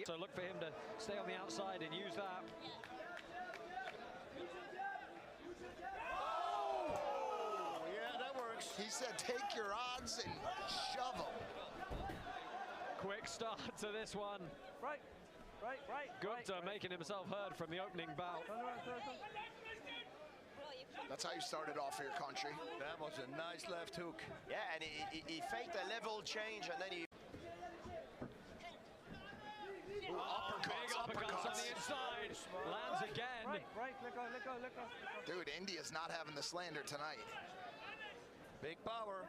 So look for him to stay on the outside and use that. Oh, yeah, that works. He said take your odds and shove them. Quick start to this one. Right. Gupta making himself heard from the opening bout. That's how you started off for your country. That was a nice left hook. Yeah, and he faked a level change, and then he... Big uppercuts on the inside. Lands again. Right, let go. Dude, India's not having the slander tonight. Big power.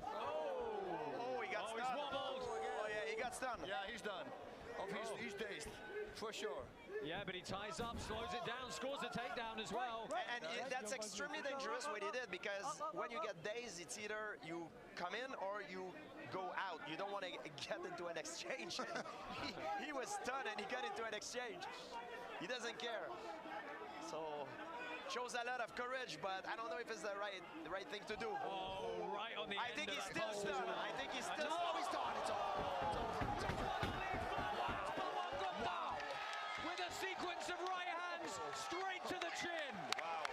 Oh, he got stunned. He's wobbled. Oh, yeah, he got stunned. Yeah, he's done. He's dazed, for sure. Yeah, but he ties up, slows it down, scores a takedown as well. And that's extremely dangerous what he did, because when you get dazed, it's either you come in or you go out. You don't want to get into an exchange. He was stunned and he got into an exchange. He doesn't care. So shows a lot of courage, but I don't know if it's the right thing to do. Oh, right on the end. I think he's still stunned. I think he's still stunned. Oh, he's done. It's over. With a sequence of right hands straight to the chin. Wow.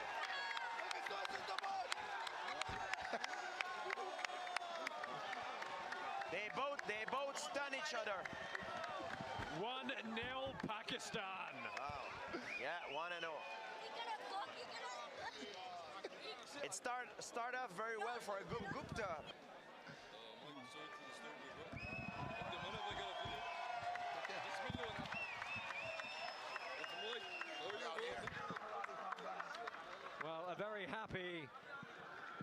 They both stun each other. 1-0 Pakistan. Wow. Yeah, 1-0. It start off very well for a Gupta. Well, a very happy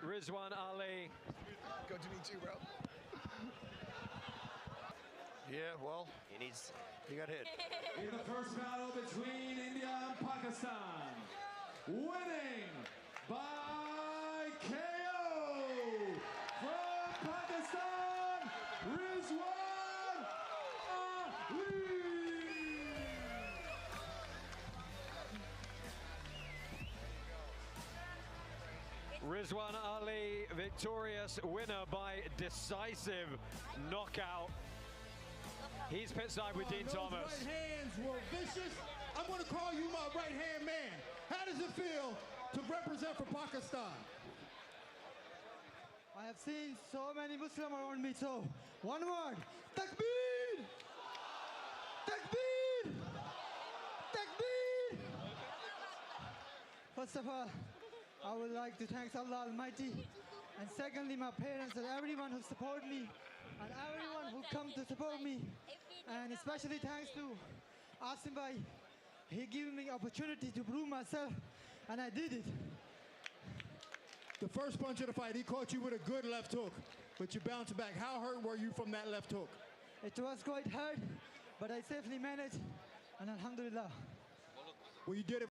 Rizwan Ali. Good to meet you, bro. Yeah, well, He got hit. In the first battle between India and Pakistan, winning by KO from Pakistan, Rizwan Ali. Rizwan Ali, victorious winner by decisive knockout. He's pit side with Dean Thomas. Those right hands were vicious. I'm going to call you my right hand man. How does it feel to represent for Pakistan? I have seen so many Muslims around me, so one word, Takbir! Takbir! Takbir! First of all, I would like to thank Allah Almighty, and secondly, my parents and everyone who support me, and everyone who come to support me, and especially thanks to Asim Bhai. He gave me opportunity to prove myself, and I did it. The first punch of the fight, he caught you with a good left hook, but you bounced back. How hurt were you from that left hook? It was quite hard, but I safely managed, and alhamdulillah. Well, you did it.